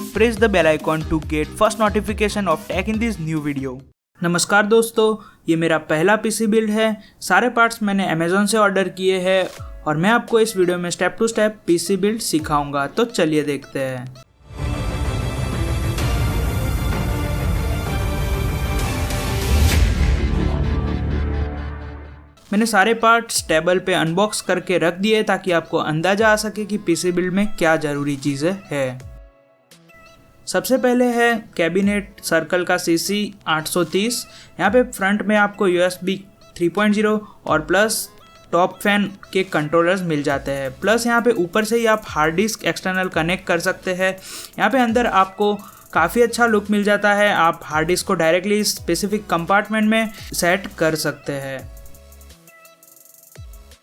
press the bell icon to get first notification of tech in this new video। नमस्कार दोस्तों, ये मेरा पहला पीसी बिल्ड है। सारे पार्ट्स मैंने अमेज़न से ऑर्डर किए हैं और मैं आपको इस वीडियो में step to step PC build सिखाऊंगा। तो चलिए देखते हैं। मैंने सारे पार्ट्स टेबल पे अनबॉक्स करके रख दिए ताकि आपको अंदाजा आ सके कि पीसी बिल्ड में क्या ज़रूरी चीज़ें हैं। सबसे पहले है कैबिनेट सर्कल का CC 830। यहाँ पे फ्रंट में आपको USB 3.0 और प्लस टॉप फैन के कंट्रोलर्स मिल जाते हैं। प्लस यहाँ पे ऊपर से ही आप हार्ड डिस्क एक्सटर्नल कनेक्ट कर सकते हैं। यहाँ पे अंदर आपको काफ़ी अच्छा लुक मिल जाता है। आप हार्ड डिस्क को डायरेक्टली स्पेसिफिक कंपार्टमेंट में सेट कर सकते हैं।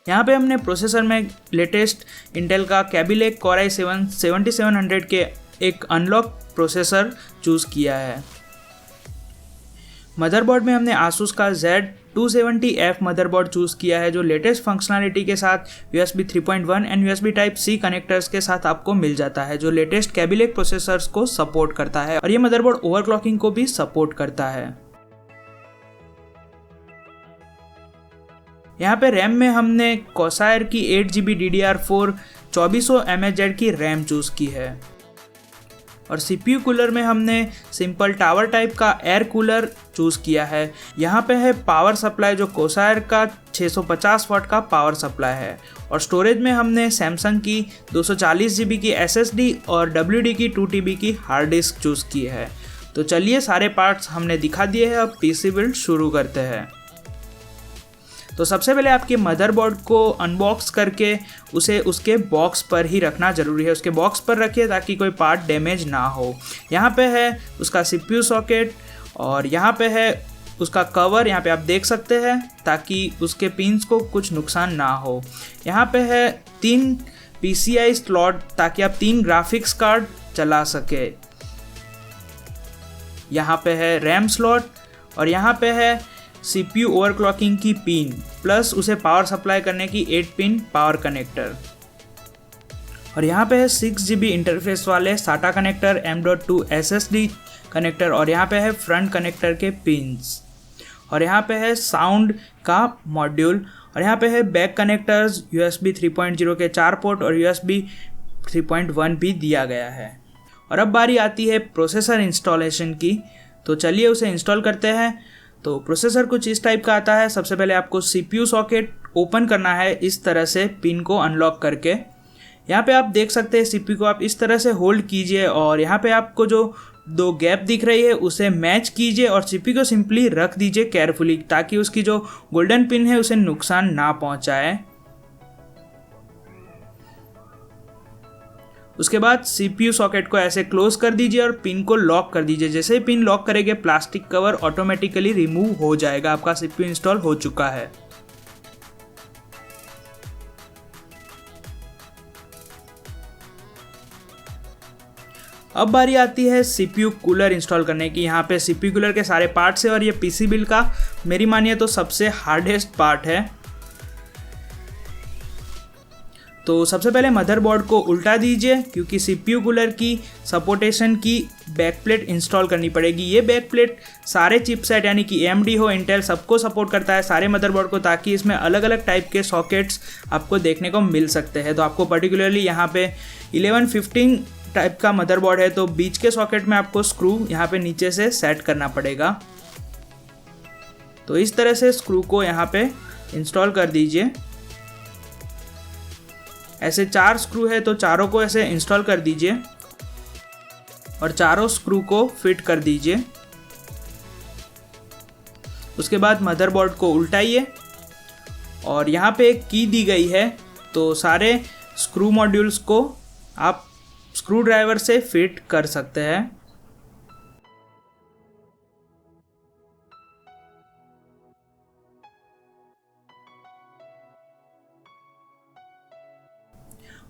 यहाँ पे हमने प्रोसेसर में लेटेस्ट इंटेल का Kaby Lake Core i7 7700 के एक अनलॉक प्रोसेसर चूज़ किया है। मदरबोर्ड में हमने Asus का Z270F मदरबोर्ड चूज़ किया है, जो लेटेस्ट फंक्शनलिटी के साथ USB 3.1 and USB Type-C connectors के साथ आपको मिल जाता है, जो लेटेस्ट Kaby Lake प्रोसेसर्स को सपोर्ट करता है और ये मदरबोर्ड ओवरक्लॉकिंग को भी सपोर्ट करता है। यहाँ पे रैम में हमने Corsair की 8GB DDR4 2400 mAh की रैम चूज़ की है और CPU कूलर में हमने सिंपल टावर टाइप का एयर कूलर चूज़ किया है। यहाँ पे है पावर सप्लाई, जो Corsair का 650 वाट का पावर सप्लाई है और स्टोरेज में हमने सैमसंग की 240GB की SSD और WD की 2TB की हार्ड डिस्क चूज़ की है। तो चलिए, सारे पार्ट्स हमने दिखा दिए हैं, अब पीसी बिल्ड शुरू करते हैं। तो सबसे पहले आपके मदरबोर्ड को अनबॉक्स करके उसे उसके बॉक्स पर ही रखना ज़रूरी है। उसके बॉक्स पर रखिए ताकि कोई पार्ट डैमेज ना हो। यहाँ पे है उसका CPU सॉकेट और यहाँ पे है उसका कवर, यहाँ पे आप देख सकते हैं, ताकि उसके पिन्स को कुछ नुकसान ना हो। यहाँ पे है 3 PCI स्लॉट ताकि आप 3 ग्राफिक्स कार्ड चला सके। यहाँ पे है रैम स्लॉट और यहाँ पे है CPU ओवरक्लॉकिंग की पिन प्लस उसे पावर सप्लाई करने की 8 पिन पावर कनेक्टर और यहाँ पे है 6GB इंटरफेस वाले SATA connector, M.2 SSD connector और यहाँ पे है फ्रंट कनेक्टर के पिन्स और यहाँ पे है साउंड का मॉड्यूल और यहाँ पे है बैक कनेक्टर्स, USB 3.0 के 4 पोर्ट और USB 3.1 भी दिया गया है। और अब बारी आती है प्रोसेसर इंस्टॉलेशन की। तो चलिए उसे इंस्टॉल करते हैं। तो प्रोसेसर कुछ इस टाइप का आता है। सबसे पहले आपको CPU सॉकेट ओपन करना है इस तरह से, पिन को अनलॉक करके। यहाँ पे आप देख सकते हैं CPU को आप इस तरह से होल्ड कीजिए और यहाँ पे आपको जो 2 गैप दिख रही है उसे मैच कीजिए और CPU को सिंपली रख दीजिए केयरफुली, ताकि उसकी जो गोल्डन पिन है उसे नुकसान ना पहुँचाए। उसके बाद CPU सॉकेट को ऐसे क्लोज कर दीजिए और पिन को लॉक कर दीजिए। जैसे ही पिन लॉक करेंगे, प्लास्टिक कवर ऑटोमेटिकली रिमूव हो जाएगा। आपका CPU इंस्टॉल हो चुका है। अब बारी आती है CPU कूलर इंस्टॉल करने की। यहाँ पे CPU कूलर के सारे पार्ट्स है और ये पीसी बिल्ड का मेरी मानिए तो सबसे हार्डेस्ट पार्ट है। तो सबसे पहले मदरबोर्ड को उल्टा दीजिए क्योंकि CPU कूलर की सपोर्टेशन की बैकप्लेट इंस्टॉल करनी पड़ेगी। ये बैकप्लेट सारे चिपसेट यानी कि AMD हो, इंटेल, सबको सपोर्ट करता है, सारे मदरबोर्ड को, ताकि इसमें अलग अलग टाइप के सॉकेट्स आपको देखने को मिल सकते हैं। तो आपको पर्टिकुलरली यहाँ पे 1115 टाइप का मदरबोर्ड है, तो बीच के सॉकेट में आपको स्क्रू यहाँ पे नीचे से सेट करना पड़ेगा। तो इस तरह से स्क्रू को यहाँ पे इंस्टॉल कर दीजिए। ऐसे 4 स्क्रू है तो चारों को ऐसे इंस्टॉल कर दीजिए और चारों स्क्रू को फिट कर दीजिए। उसके बाद मदरबोर्ड को उल्टाइए और यहाँ पे एक की दी गई है, तो सारे स्क्रू मॉड्यूल्स को आप स्क्रू ड्राइवर से फिट कर सकते हैं।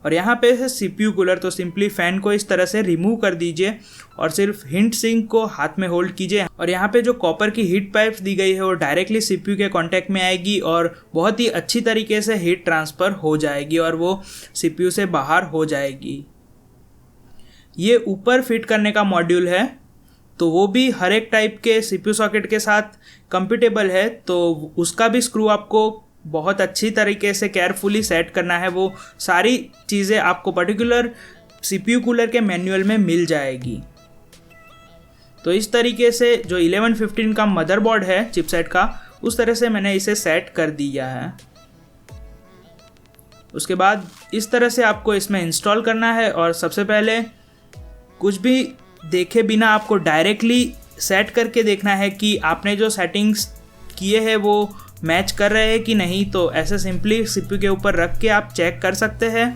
और यहाँ पे है CPU कूलर, तो सिंपली फ़ैन को इस तरह से रिमूव कर दीजिए और सिर्फ हीट सिंक को हाथ में होल्ड कीजिए और यहाँ पे जो कॉपर की हीट पाइप्स दी गई है वो डायरेक्टली CPU के कांटेक्ट में आएगी और बहुत ही अच्छी तरीके से हीट ट्रांसफ़र हो जाएगी और वो CPU से बाहर हो जाएगी। ये ऊपर फिट करने का मॉड्यूल है, तो वो भी हर एक टाइप के CPU सॉकेट के साथ कंपेटेबल है, तो उसका भी स्क्रू आपको बहुत अच्छी तरीके से केयरफुली सेट करना है। वो सारी चीज़ें आपको पर्टिकुलर CPU कूलर के मैनुअल में मिल जाएगी। तो इस तरीके से जो 1115 का मदरबोर्ड है चिपसेट का, उस तरह से मैंने इसे सेट कर दिया है। उसके बाद इस तरह से आपको इसमें इंस्टॉल करना है और सबसे पहले कुछ भी देखे बिना आपको डायरेक्टली सेट करके देखना है कि आपने जो सेटिंग्स किए हैं वो मैच कर रहे हैं कि नहीं। तो ऐसे सिंपली CPU के ऊपर रख के आप चेक कर सकते हैं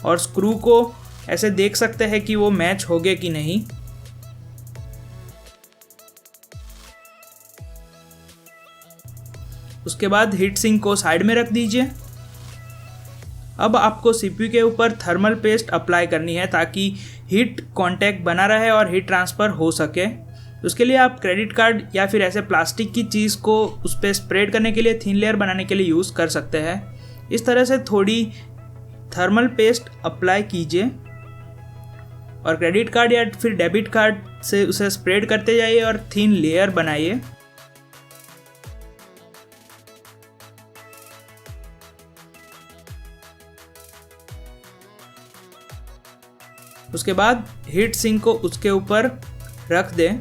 और स्क्रू को ऐसे देख सकते हैं कि वो मैच हो गए कि नहीं। उसके बाद हीट सिंक को साइड में रख दीजिए। अब आपको CPU के ऊपर थर्मल पेस्ट अप्लाई करनी है ताकि हीट कांटेक्ट बना रहे और हीट ट्रांसफ़र हो सके। उसके लिए आप क्रेडिट कार्ड या फिर ऐसे प्लास्टिक की चीज़ को उस पर स्प्रेड करने के लिए, थिन लेयर बनाने के लिए यूज़ कर सकते हैं। इस तरह से थोड़ी थर्मल पेस्ट अप्लाई कीजिए और क्रेडिट कार्ड या फिर डेबिट कार्ड से उसे स्प्रेड करते जाइए और थिन लेयर बनाइए। उसके बाद हीट सिंक को उसके ऊपर रख दें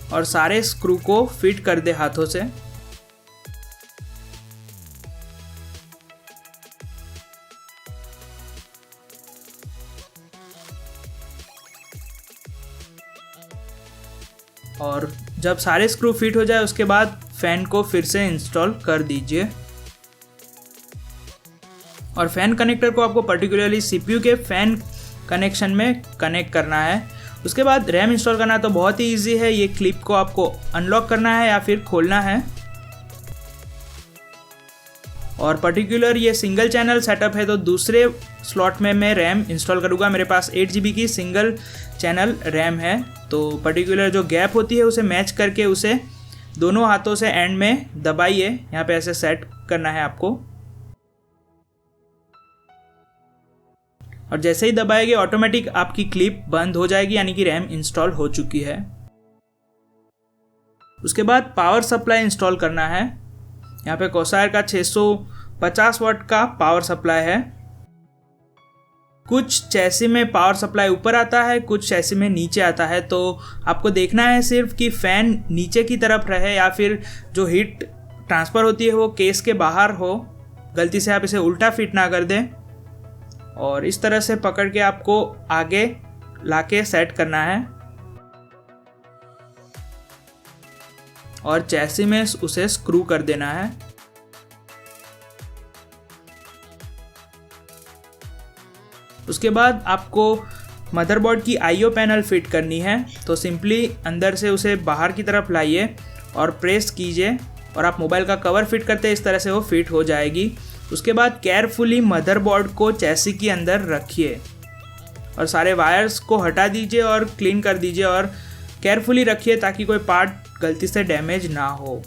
और सारे स्क्रू को फिट कर दे हाथों से। और जब सारे स्क्रू फिट हो जाए उसके बाद फैन को फिर से इंस्टॉल कर दीजिए और फैन कनेक्टर को आपको पर्टिकुलरली CPU के फैन कनेक्शन में कनेक्ट करना है। उसके बाद रैम इंस्टॉल करना तो बहुत ही इजी है। ये क्लिप को आपको अनलॉक करना है या फिर खोलना है और पर्टिकुलर ये सिंगल चैनल सेटअप है, तो दूसरे स्लॉट में मैं रैम इंस्टॉल करूँगा। मेरे पास 8 GB की सिंगल चैनल रैम है, तो पर्टिकुलर जो गैप होती है उसे मैच करके उसे दोनों हाथों से एंड में दबाइए। यहाँ पे ऐसे सेट करना है आपको और जैसे ही दबाएंगे ऑटोमेटिक आपकी क्लिप बंद हो जाएगी, यानी कि रैम इंस्टॉल हो चुकी है। उसके बाद पावर सप्लाई इंस्टॉल करना है। यहाँ पे कोसायर का 650 वाट का पावर सप्लाई है। कुछ चैसी में पावर सप्लाई ऊपर आता है, कुछ चैसी में नीचे आता है, तो आपको देखना है सिर्फ कि फ़ैन नीचे की तरफ रहे या फिर जो हीट ट्रांसफ़र होती है वो केस के बाहर हो। गलती से आप इसे उल्टा फिट ना कर दें और इस तरह से पकड़ के आपको आगे लाके सेट करना है और चैसी में उसे स्क्रू कर देना है। उसके बाद आपको मदरबोर्ड की IO पैनल फिट करनी है, तो सिंपली अंदर से उसे बाहर की तरफ लाइए और प्रेस कीजिए और आप मोबाइल का कवर फिट करते हैं, इस तरह से वो फिट हो जाएगी। उसके बाद केयरफुली मदरबोर्ड को चैसी के अंदर रखिए और सारे वायर्स को हटा दीजिए और क्लीन कर दीजिए और केयरफुली रखिए ताकि कोई पार्ट गलती से डैमेज ना हो।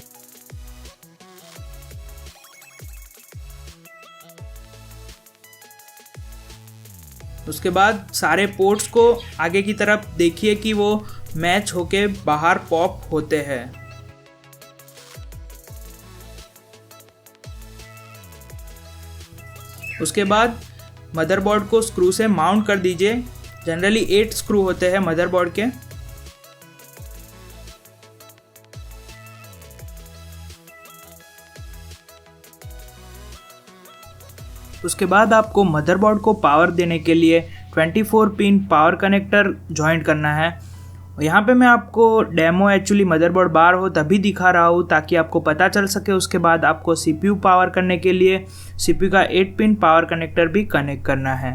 उसके बाद सारे पोर्ट्स को आगे की तरफ देखिए कि वो मैच होके बाहर पॉप होते हैं। उसके बाद मदरबोर्ड को स्क्रू से माउंट कर दीजिए। जनरली 8 स्क्रू होते हैं मदरबोर्ड के। उसके बाद आपको मदरबोर्ड को पावर देने के लिए 24 पिन पावर कनेक्टर जॉइंट करना है। यहाँ पे मैं आपको डेमो एक्चुअली मदरबोर्ड बाहर हो तभी दिखा रहा हूँ ताकि आपको पता चल सके। उसके बाद आपको CPU पावर करने के लिए CPU का 8 पिन पावर कनेक्टर भी कनेक्ट करना है।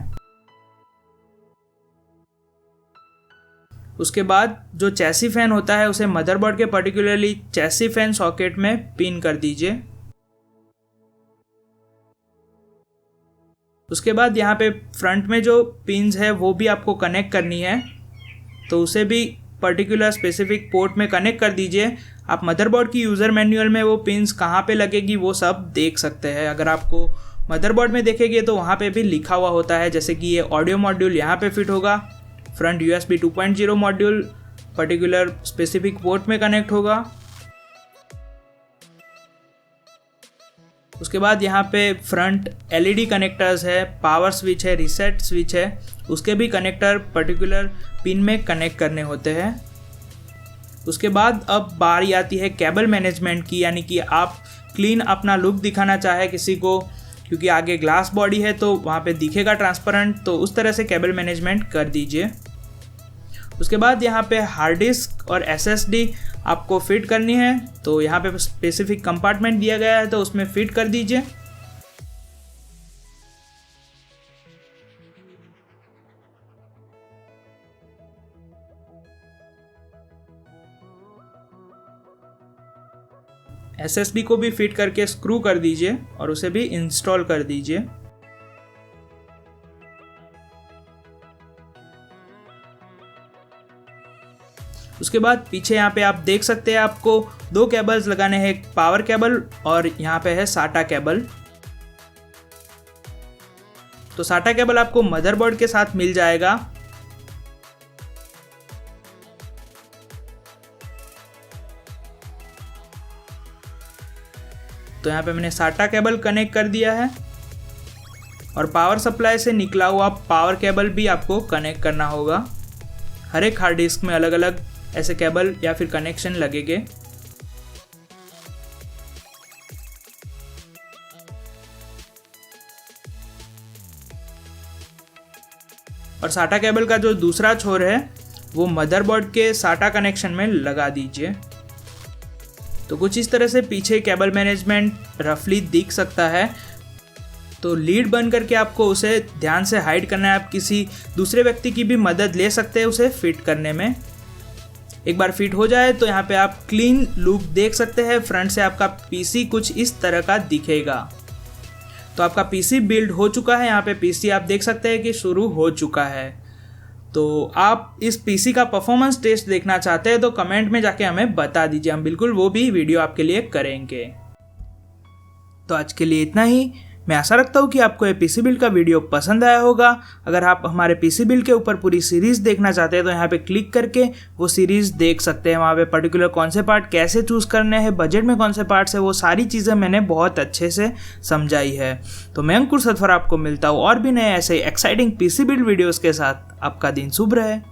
उसके बाद जो चैसी फैन होता है उसे मदरबोर्ड के पर्टिकुलरली चैसी फैन सॉकेट में पिन कर दीजिए। उसके बाद यहाँ पे फ्रंट में जो पिन्स है वो भी आपको कनेक्ट करनी है, तो उसे भी पर्टिकुलर स्पेसिफिक पोर्ट में कनेक्ट कर दीजिए। आप मदरबोर्ड की यूज़र मैनुअल में वो पिन्स कहाँ पे लगेगी वो सब देख सकते हैं। अगर आपको मदरबोर्ड में देखेंगे तो वहाँ पे भी लिखा हुआ होता है, जैसे कि ये ऑडियो मॉड्यूल यहाँ पे फिट होगा, front USB 2.0 module particular specific port में कनेक्ट होगा। उसके बाद यहाँ पे फ्रंट LED कनेक्टर्स है, पावर स्विच है, रीसेट स्विच है, उसके भी कनेक्टर पर्टिकुलर पिन में कनेक्ट करने होते हैं। उसके बाद अब बारी आती है केबल मैनेजमेंट की, यानी कि आप क्लीन अपना लुक दिखाना चाहे किसी को, क्योंकि आगे ग्लास बॉडी है तो वहाँ पे दिखेगा ट्रांसपेरेंट, तो उस तरह से केबल मैनेजमेंट कर दीजिए। उसके बाद यहाँ पे हार्ड डिस्क और SSD आपको फिट करनी है, तो यहाँ पे स्पेसिफिक कंपार्टमेंट दिया गया है तो उसमें फिट कर दीजिए। SSD को भी फिट करके स्क्रू कर दीजिए और उसे भी इंस्टॉल कर दीजिए। उसके बाद पीछे यहाँ पे आप देख सकते हैं आपको 2 केबल्स लगाने हैं, एक पावर केबल और यहाँ पे है SATA केबल। तो SATA केबल आपको मदरबोर्ड के साथ मिल जाएगा। तो यहाँ पे मैंने SATA केबल कनेक्ट कर दिया है और पावर सप्लाई से निकला हुआ पावर केबल भी आपको कनेक्ट करना होगा। हर एक हार्ड डिस्क में अलग अलग ऐसे केबल या फिर कनेक्शन लगेंगे। और SATA केबल का जो दूसरा छोर है वो मदरबोर्ड के SATA कनेक्शन में लगा दीजिए। तो कुछ इस तरह से पीछे केबल मैनेजमेंट रफली दिख सकता है। तो लीड बन करके आपको उसे ध्यान से हाइड करना है। आप किसी दूसरे व्यक्ति की भी मदद ले सकते हैं उसे फिट करने में। एक बार फिट हो जाए तो यहाँ पे आप क्लीन लुक देख सकते हैं। फ्रंट से आपका PC कुछ इस तरह का दिखेगा। तो आपका PC बिल्ड हो चुका है। यहाँ पे PC आप देख सकते हैं कि शुरू हो चुका है। तो आप इस PC का परफॉर्मेंस टेस्ट देखना चाहते हैं तो कमेंट में जाके हमें बता दीजिए, हम बिल्कुल वो भी वीडियो आपके लिए करेंगे। तो आज के लिए इतना ही। मैं आशा रखता हूँ कि आपको ये PC बिल्ड का वीडियो पसंद आया होगा। अगर आप हमारे PC बिल्ड के ऊपर पूरी सीरीज़ देखना चाहते हैं तो यहाँ पे क्लिक करके वो सीरीज़ देख सकते हैं। वहाँ पे पर्टिकुलर कौन से पार्ट कैसे चूज़ करने हैं, बजट में कौन से पार्ट्स है, वो सारी चीज़ें मैंने बहुत अच्छे से समझाई है। तो मैं अंकुर सतवर आपको मिलता हूँ और भी नए ऐसे एक्साइटिंग PC बिल्ड वीडियोज़ के साथ। आपका दिन शुभ रहे।